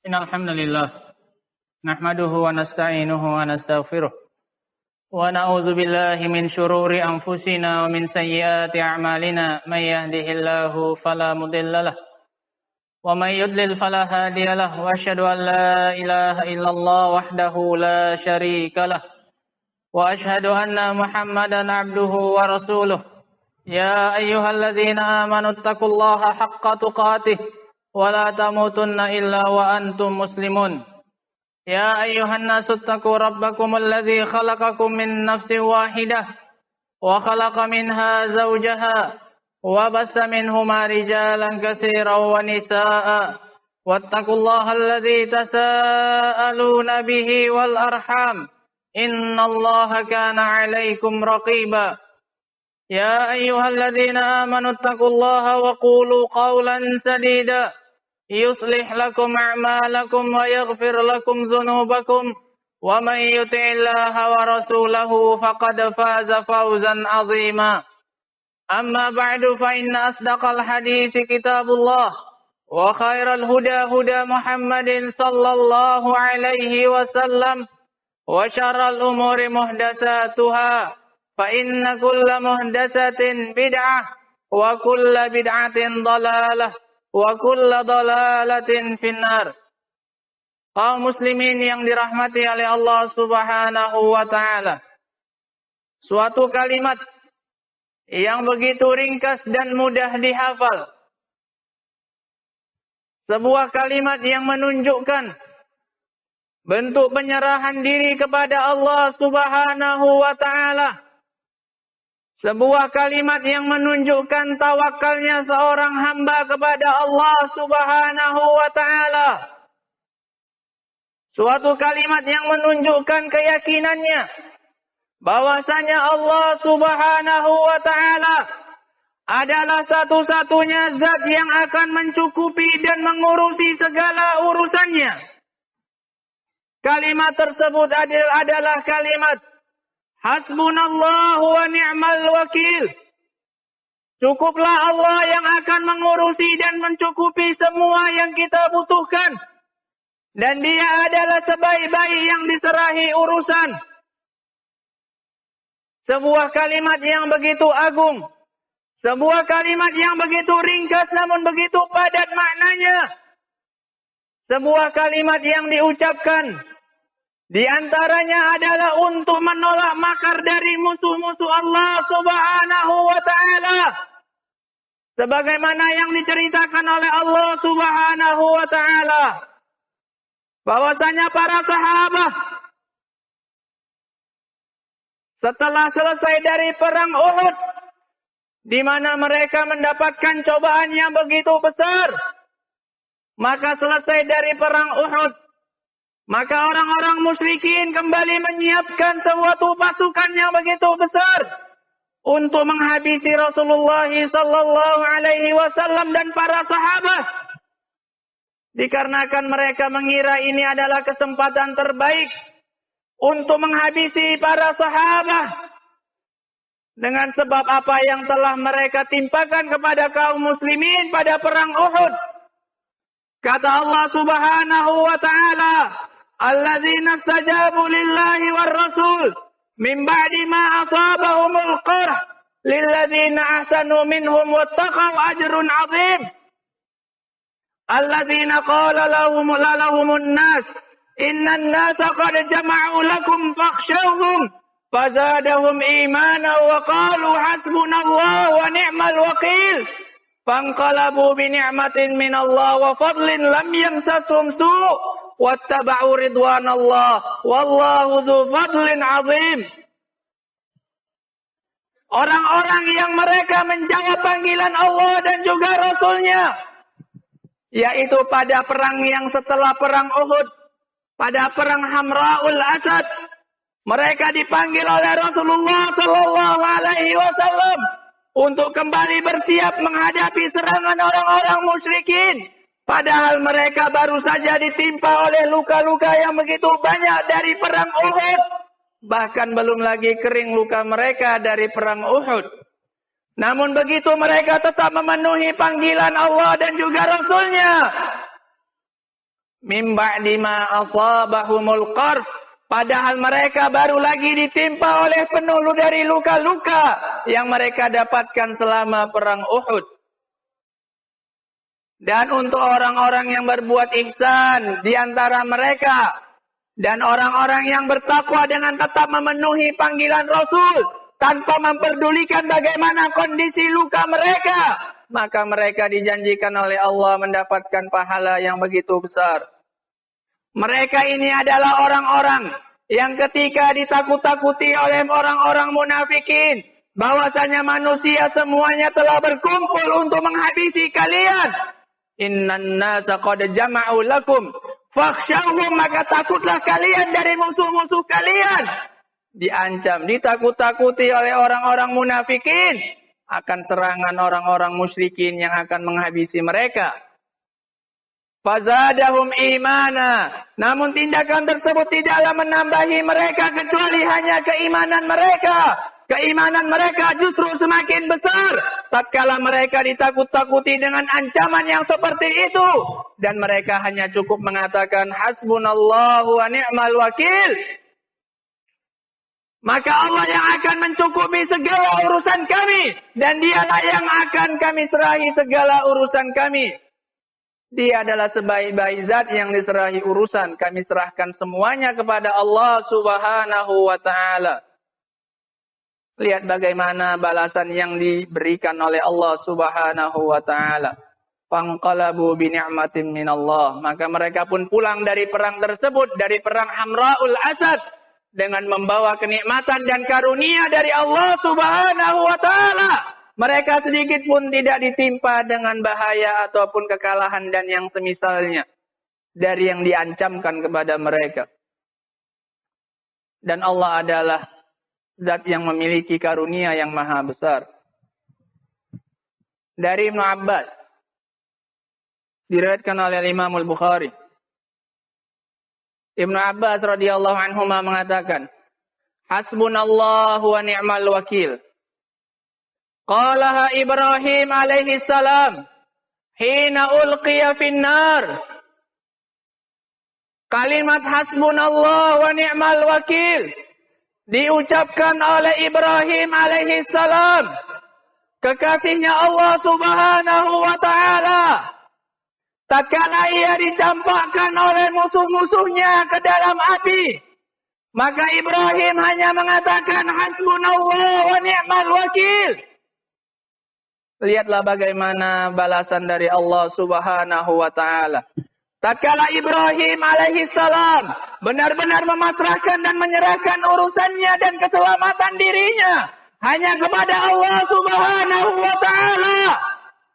Innal hamdalillah nahmaduhu wa nasta'inuhu wa nastaghfiruh wa na'udzu billahi min shururi anfusina wa min sayyiati a'malina may yahdihillahu fala mudilla lahu wa may yudlil fala hadiya lahu wa asyhadu an la ilaha illallah wahdahu la syarika lahu wa asyhadu anna Muhammadan abduhu wa rasuluh ya ayyuhalladzina amanu taqullaha haqqa tuqatih wa la tamutunna illa wa antum muslimun. Ya ayyuhan nasu attaqu rabbakum alladzi khalaqakum min nafsin wahidah wa khalaqa minha zawjaha wa bassa minhuma rijalan katsiran wa nisaa'a wattaqullaha alladzi tasaaluna bihi wal arham innallaha kana 'alaikum raqiba. Ya ayyuhalladzina amanu taqullaha wa qulu qawlan sadida yuslih lakum a'malakum wa yaghfir lakum dhunubakum wa man yuti'illaha wa rasulahu faqad faza fawzan 'azima. Amma ba'du fa inna asdaqal hadithi kitabullah wa khairal huda huda Muhammadin sallallahu alaihi wasallam wa syarral umuri muhdatsatuha fa inna kulla muhdatsatin bid'ah wa kulla bid'atin dhalalah wa kulla dhalalatin finnar. Kaum muslimin yang dirahmati oleh Allah Subhanahu wa taala. Suatu kalimat yang begitu ringkas dan mudah dihafal. Sebuah kalimat yang menunjukkan bentuk penyerahan diri kepada Allah Subhanahu wa taala. Sebuah kalimat yang menunjukkan tawakalnya seorang hamba kepada Allah Subhanahu wa ta'ala. Suatu kalimat yang menunjukkan keyakinannya bahwasanya Allah Subhanahu wa ta'ala adalah satu-satunya zat yang akan mencukupi dan mengurusi segala urusannya. Kalimat tersebut adalah kalimat Hasbunallahu wa ni'mal wakil. Cukuplah Allah yang akan mengurusi dan mencukupi semua yang kita butuhkan. Dan Dia adalah sebaik-baik yang diserahi urusan. Sebuah kalimat yang begitu agung. Sebuah kalimat yang begitu ringkas namun begitu padat maknanya. Sebuah kalimat yang diucapkan di antaranya adalah untuk menolak makar dari musuh-musuh Allah Subhanahu wa ta'ala. Sebagaimana yang diceritakan oleh Allah Subhanahu wa ta'ala. Bahwasanya para sahabat setelah selesai dari perang Uhud, di mana mereka mendapatkan cobaan yang begitu besar, maka selesai dari perang Uhud, maka orang-orang musyrikin kembali menyiapkan suatu pasukan yang begitu besar untuk menghabisi Rasulullah sallallahu alaihi wasallam dan para sahabat. Dikarenakan mereka mengira ini adalah kesempatan terbaik untuk menghabisi para sahabat. Dengan sebab apa yang telah mereka timpakan kepada kaum muslimin pada perang Uhud. Kata Allah Subhanahu wa ta'ala, alladzina istajabu lillahi war rasul min ba'di ma asabahumul qarh lilladzina ahsanu minhum wattaqaw ajrun 'adzim alladzina qala lahumun nas innan nasa qad jama'u lakum fakhshawhum fazadahum imana wa qalu hasbunallahu wa ni'mal wakil fanqalabu bi ni'matin minallah wa fadlin lam yamsashum su' wattaba'u ridwanallah wallahu dzu fadlin 'adzim. Orang-orang yang mereka menjawab panggilan Allah dan juga Rasulnya, yaitu pada perang yang setelah perang Uhud, pada perang Hamra'ul Asad, mereka dipanggil oleh Rasulullah sallallahu alaihi wasallam untuk kembali bersiap menghadapi serangan orang-orang musyrikin. Padahal mereka baru saja ditimpa oleh luka-luka yang begitu banyak dari perang Uhud. Bahkan belum lagi kering luka mereka dari perang Uhud. Namun begitu mereka tetap memenuhi panggilan Allah dan juga Rasulnya. Min ba'di ma asabahumul qarh, padahal mereka baru lagi ditimpa oleh penuh dari luka-luka yang mereka dapatkan selama perang Uhud. Dan untuk orang-orang yang berbuat ihsan di antara mereka dan orang-orang yang bertakwa dengan tetap memenuhi panggilan Rasul tanpa memperdulikan bagaimana kondisi luka mereka, maka mereka dijanjikan oleh Allah mendapatkan pahala yang begitu besar. Mereka ini adalah orang-orang yang ketika ditakut-takuti oleh orang-orang munafikin bahwasanya manusia semuanya telah berkumpul untuk menghabisi kalian. Innan nasa qad jama'u lakum fakhshawhum, maka takutlah kalian dari musuh-musuh kalian. Diancam, ditakut-takuti oleh orang-orang munafikin akan serangan orang-orang musyrikin yang akan menghabisi mereka. Fazadahum imana, namun tindakan tersebut tidaklah menambahi mereka kecuali hanya keimanan mereka. Keimanan mereka justru semakin besar tatkala mereka ditakut-takuti dengan ancaman yang seperti itu, dan mereka hanya cukup mengatakan hasbunallahu wa ni'mal wakil. Maka Allah yang akan mencukupi segala urusan kami, dan Dialah yang akan kami serahi segala urusan kami. Dia adalah sebaik-baik zat yang diserahi urusan. Kami serahkan semuanya kepada Allah Subhanahu wa ta'ala. Lihat bagaimana balasan yang diberikan oleh Allah Subhanahu wa ta'ala. Fanqalabu bi ni'matin minallah. Maka mereka pun pulang dari perang tersebut, dari perang Hamra'ul Asad, dengan membawa kenikmatan dan karunia dari Allah Subhanahu wa ta'ala. Mereka sedikit pun tidak ditimpa dengan bahaya ataupun kekalahan dan yang semisalnya dari yang diancamkan kepada mereka. Dan Allah adalah zat yang memiliki karunia yang maha besar. Dari Ibnu Abbas, diriwayatkan oleh Imam Al-Bukhari. Ibnu Abbas radhiyallahu anhuma mengatakan, hasbunallahu wa ni'mal wakil. Qalaha Ibrahim alaihi salam hina ulqiya finnar. Kalimat hasbunallahu wa ni'mal wakil diucapkan oleh Ibrahim alaihi salam, kekasihnya Allah Subhanahu wa ta'ala, tatkala ia dicampakkan oleh musuh-musuhnya ke dalam api. Maka Ibrahim hanya mengatakan hasbunallahu wa ni'mal wakil. Lihatlah bagaimana balasan dari Allah Subhanahu wa ta'ala. Tatkala Ibrahim alaihi salam benar-benar memasrahkan dan menyerahkan urusannya dan keselamatan dirinya hanya kepada Allah Subhanahu wa ta'ala,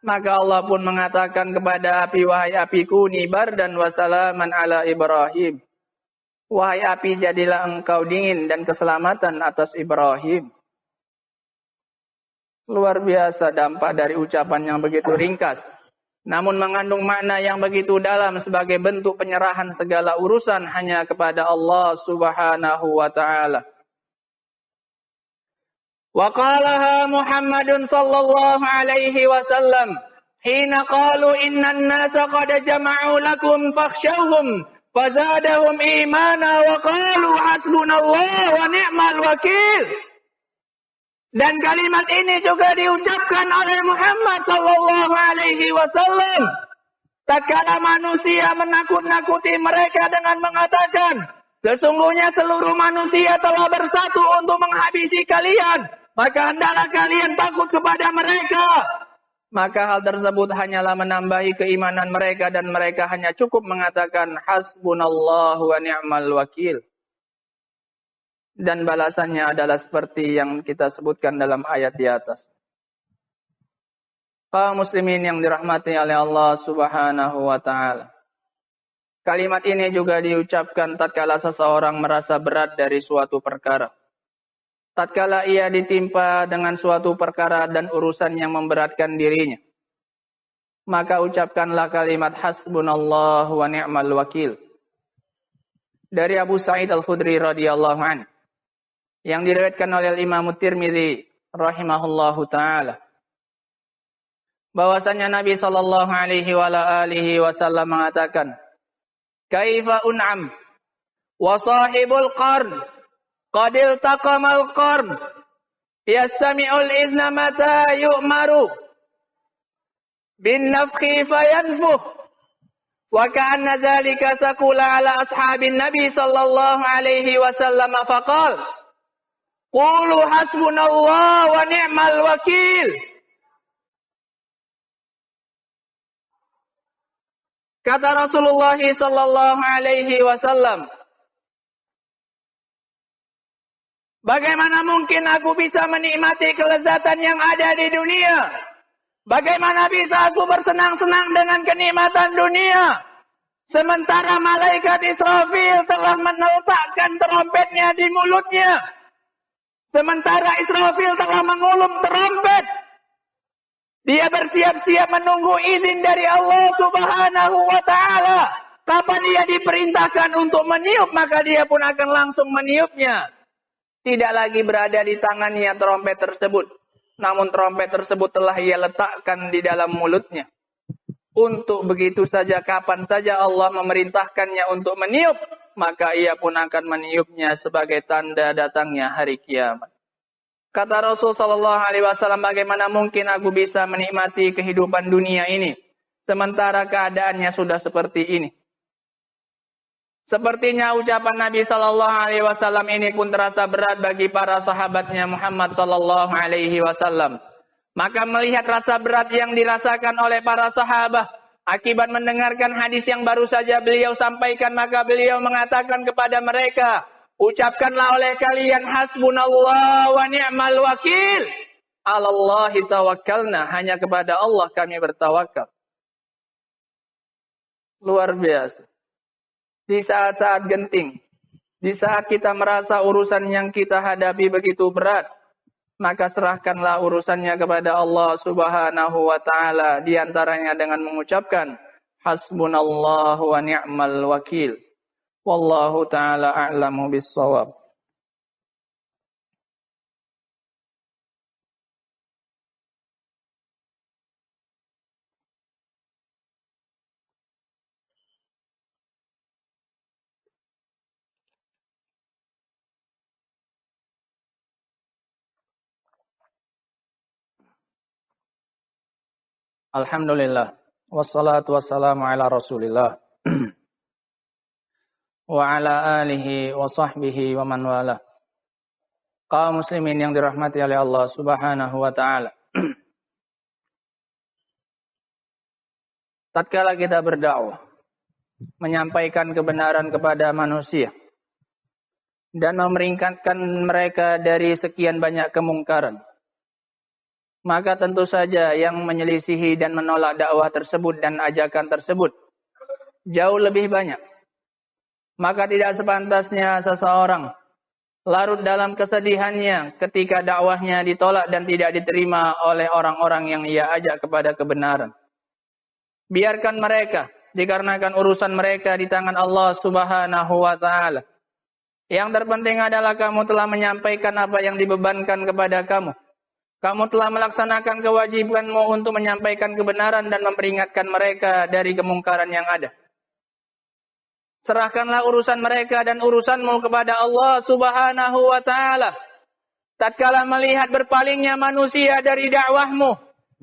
maka Allah pun mengatakan kepada api, wahai api kuni bardan wa salaman ala Ibrahim. Wahai api, jadilah engkau dingin dan keselamatan atas Ibrahim. Luar biasa dampak dari ucapan yang begitu ringkas, namun mengandung makna yang begitu dalam sebagai bentuk penyerahan segala urusan hanya kepada Allah Subhanahu wa ta'ala. Wa qalaha Muhammadun sallallahu alaihi wasallam hina qalu innan nasa qad jama'u lakum fakhshawhum fazadahum imana wa qalu hasbunallahu wa ni'mal wakil. Dan kalimat ini juga diucapkan oleh Muhammad sallallahu alaihi wasallam tatkala manusia menakut-nakuti mereka dengan mengatakan, sesungguhnya seluruh manusia telah bersatu untuk menghabisi kalian, maka hendaklah kalian takut kepada mereka. Maka hal tersebut hanyalah menambahi keimanan mereka dan mereka hanya cukup mengatakan hasbunallahu wa ni'mal wakil. Dan balasannya adalah seperti yang kita sebutkan dalam ayat di atas. Kaum muslimin yang dirahmati oleh Allah Subhanahu wa ta'ala. Kalimat ini juga diucapkan tatkala seseorang merasa berat dari suatu perkara. Tatkala ia ditimpa dengan suatu perkara dan urusan yang memberatkan dirinya, maka ucapkanlah kalimat hasbunallahu wa ni'mal wakil. Dari Abu Sa'id Al-Khudri radhiyallahu anhu, yang diriwayatkan oleh Imam Tirmidzi rahimahullahu taala, bahwasanya Nabi sallallahu alaihi wasallam mengatakan, kaifa un'am wa sahibul qarn qad iltaqamal qarn yastami'ul izna mata yu'maru bin nafkhi fayanfuh wa ka'anna dhalika saqula ala ashabin nabi sallallahu alaihi wasallam faqala qulu hasbunallahu wa ni'mal wakil. Kata Rasulullah sallallahu alaihi wasallam, bagaimana mungkin aku bisa menikmati kelezatan yang ada di dunia? Bagaimana bisa aku bersenang-senang dengan kenikmatan dunia? Sementara malaikat Israfil telah meletakkan trompetnya di mulutnya. Sementara Israfil telah mengulum trompet. Dia bersiap-siap menunggu izin dari Allah Subhanahu wa ta'ala. Kapan dia diperintahkan untuk meniup, maka dia pun akan langsung meniupnya. Tidak lagi berada di tangannya trompet tersebut. Namun trompet tersebut telah ia letakkan di dalam mulutnya. Untuk begitu saja, kapan saja Allah memerintahkannya untuk meniup, maka ia pun akan meniupnya sebagai tanda datangnya hari kiamat. Kata Rasul sallallahu alaihi wasallam, bagaimana mungkin aku bisa menikmati kehidupan dunia ini sementara keadaannya sudah seperti ini? Sepertinya ucapan Nabi sallallahu alaihi wasallam ini pun terasa berat bagi para sahabatnya Muhammad sallallahu alaihi wasallam. Maka melihat rasa berat yang dirasakan oleh para sahabat akibat mendengarkan hadis yang baru saja beliau sampaikan, maka beliau mengatakan kepada mereka, ucapkanlah oleh kalian hasbunallah wa ni'mal wakil. Alallahi tawakkalna, hanya kepada Allah kami bertawakal. Luar biasa. Di saat-saat genting, di saat kita merasa urusan yang kita hadapi begitu berat, maka serahkanlah urusannya kepada Allah Subhanahu wa ta'ala, di antaranya dengan mengucapkan hasbunallahu wa ni'mal wakil. Wallahu ta'ala a'lamu bis-shawab. Alhamdulillah. Wassalatu wassalamu ala Rasulillah. Wa ala alihi wa sahbihi wa man wala. Kaum muslimin yang dirahmati oleh Allah Subhanahu wa ta'ala. Tatkala kita berdakwah, menyampaikan kebenaran kepada manusia dan memeringkatkan mereka dari sekian banyak kemungkaran, maka tentu saja yang menyelisihi dan menolak dakwah tersebut dan ajakan tersebut jauh lebih banyak. Maka tidak sepantasnya seseorang larut dalam kesedihannya ketika dakwahnya ditolak dan tidak diterima oleh orang-orang yang ia ajak kepada kebenaran. Biarkan mereka, dikarenakan urusan mereka di tangan Allah Subhanahu wa ta'ala. Yang terpenting adalah kamu telah menyampaikan apa yang dibebankan kepada kamu. Kamu telah melaksanakan kewajibanmu untuk menyampaikan kebenaran dan memperingatkan mereka dari kemungkaran yang ada. Serahkanlah urusan mereka dan urusanmu kepada Allah Subhanahu wa ta'ala. Tatkala melihat berpalingnya manusia dari dakwahmu,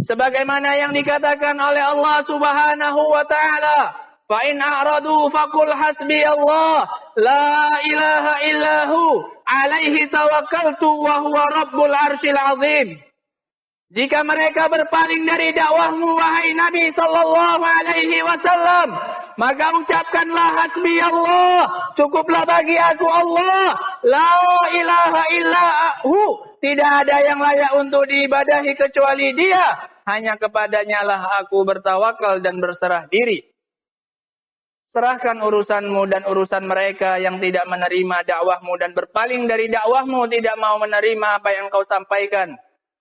sebagaimana yang dikatakan oleh Allah Subhanahu wa ta'ala, fa in a'radu faqul hasbi Allah la ilaha illahu alaihi tawakkaltu wa huwa rabbul arsyil azim. Jika mereka berpaling dari dakwahmu, wahai Nabi sallallahu alaihi wasallam, maka ucapkanlah hasbi Allah, cukuplah bagi aku Allah, la ilaha illahu, tidak ada yang layak untuk diibadahi kecuali Dia, hanya kepadanya lah aku bertawakal dan berserah diri. Serahkan urusanmu dan urusan mereka yang tidak menerima dakwahmu dan berpaling dari dakwahmu, tidak mau menerima apa yang kau sampaikan.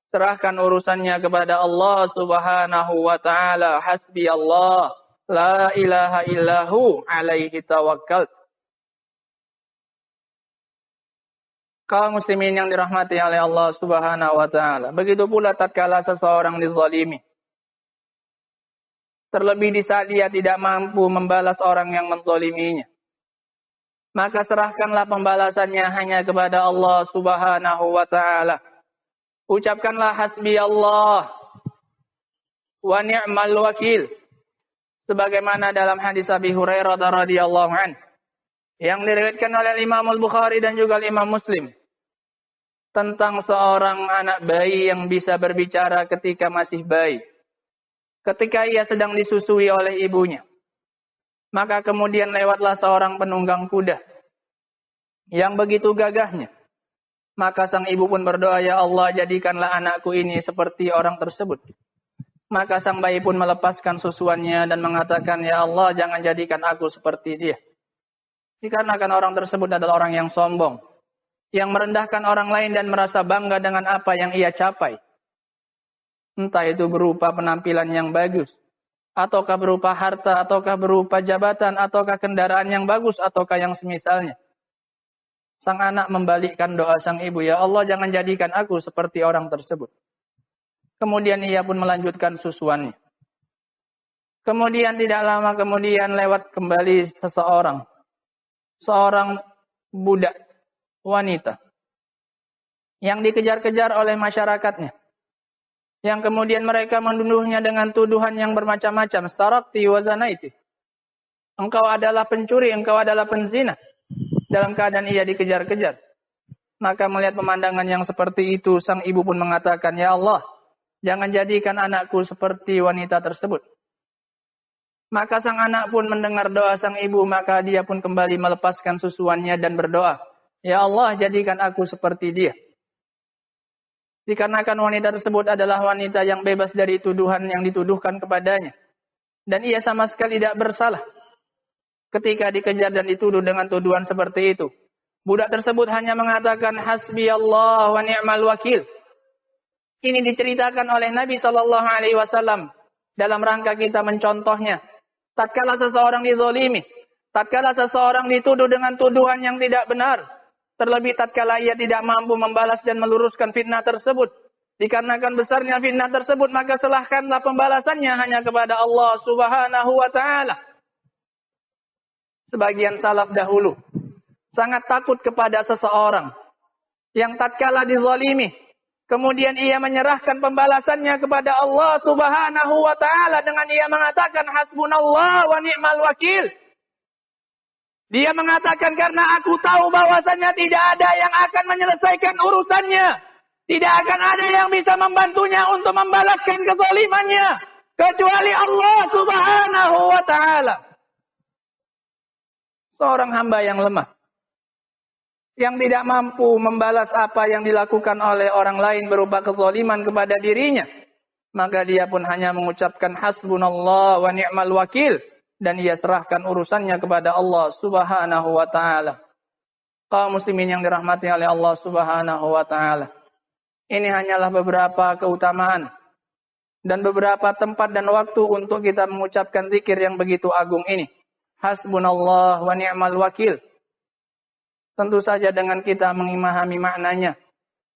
Serahkan urusannya kepada Allah Subhanahu wa ta'ala. Hasbi Allah, la ilaha illahu alaihi tawakkalt. Kaum muslimin yang dirahmati oleh Allah Subhanahu wa ta'ala. Begitu pula tatkala seseorang dizalimi. terlebih di saat dia tidak mampu membalas orang yang menzaliminya. Maka serahkanlah pembalasannya hanya kepada Allah Subhanahu wa taala. Ucapkanlah hasbi Allah wa ni'mal wakil, sebagaimana dalam hadis Abi Hurairah radhiyallahu anhu yang diriwayatkan oleh Imam Al-Bukhari dan juga Imam Muslim tentang seorang anak bayi yang bisa berbicara ketika masih bayi, ketika ia sedang disusui oleh ibunya. Maka kemudian lewatlah seorang penunggang kuda yang begitu gagahnya. Maka sang ibu pun berdoa, ya Allah, jadikanlah anakku ini seperti orang tersebut. Maka sang bayi pun melepaskan susuannya dan mengatakan, ya Allah, jangan jadikan aku seperti dia. Dikarenakan orang tersebut adalah orang yang sombong, yang merendahkan orang lain dan merasa bangga dengan apa yang ia capai. Entah itu berupa penampilan yang bagus, ataukah berupa harta, ataukah berupa jabatan, ataukah kendaraan yang bagus, ataukah yang semisalnya. Sang anak membalikkan doa sang ibu, ya Allah, jangan jadikan aku seperti orang tersebut. Kemudian ia pun melanjutkan susuannya. Kemudian tidak lama kemudian lewat kembali seorang budak wanita yang dikejar-kejar oleh masyarakatnya. Yang kemudian mereka menuduhnya dengan tuduhan yang bermacam-macam. Sarakti wa zanaiti. Engkau adalah pencuri, engkau adalah penzina. Dalam keadaan ia dikejar-kejar. Maka melihat pemandangan yang seperti itu, sang ibu pun mengatakan, ya Allah, jangan jadikan anakku seperti wanita tersebut. Maka sang anak pun mendengar doa sang ibu, maka dia pun kembali melepaskan susuannya dan berdoa, ya Allah, jadikan aku seperti dia. Dikarenakan wanita tersebut adalah wanita yang bebas dari tuduhan yang dituduhkan kepadanya. Dan ia sama sekali tidak bersalah ketika dikejar dan dituduh dengan tuduhan seperti itu. Budak tersebut hanya mengatakan, hasbi Allah wa ni'mal wakil. Ini diceritakan oleh Nabi SAW dalam rangka kita mencontohnya. Tatkala seseorang dizalimi, tatkala seseorang dituduh dengan tuduhan yang tidak benar, terlebih tatkala ia tidak mampu membalas dan meluruskan fitnah tersebut. Dikarenakan besarnya fitnah tersebut, maka serahkanlah pembalasannya hanya kepada Allah Subhanahu wa taala. Sebagian salaf dahulu sangat takut kepada seseorang yang tatkala dizalimi, kemudian ia menyerahkan pembalasannya kepada Allah Subhanahu wa taala dengan ia mengatakan hasbunallah wa ni'mal wakil. Dia mengatakan, karena aku tahu bahwasannya tidak ada yang akan menyelesaikan urusannya. Tidak akan ada yang bisa membantunya untuk membalaskan kezalimannya kecuali Allah Subhanahu wa taala. Seorang hamba yang lemah, yang tidak mampu membalas apa yang dilakukan oleh orang lain berupa kezaliman kepada dirinya, maka dia pun hanya mengucapkan hasbunallah wa ni'mal wakil, dan ia serahkan urusannya kepada Allah Subhanahu wa taala. Kaum muslimin yang dirahmati oleh Allah Subhanahu wa taala, ini hanyalah beberapa keutamaan dan beberapa tempat dan waktu untuk kita mengucapkan zikir yang begitu agung ini. Hasbunallah wa ni'mal wakil. Tentu saja dengan kita memahami maknanya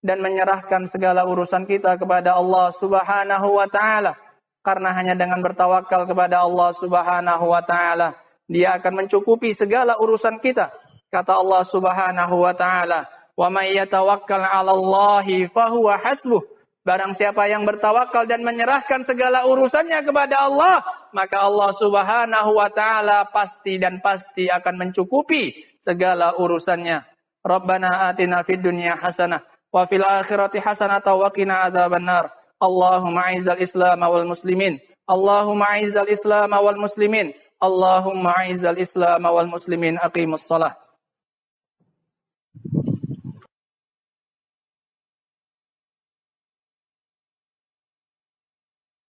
dan menyerahkan segala urusan kita kepada Allah Subhanahu wa taala. Karena hanya dengan bertawakal kepada Allah Subhanahu wa taala, Dia akan mencukupi segala urusan kita. Kata Allah Subhanahu wa taala, "Wa may yatawakkal 'alallahi fahuwa hasbuh." Barang siapa yang bertawakal dan menyerahkan segala urusannya kepada Allah, maka Allah Subhanahu wa taala pasti dan pasti akan mencukupi segala urusannya. Rabbana atina fid dunya hasanah wa fil akhirati hasanah wa qina adzabannar. Allahumma a'izzal Islam wal muslimin. Allahumma a'izzal Islam wal muslimin. Allahumma a'izzal Islam wal muslimin. Aqimus shalah.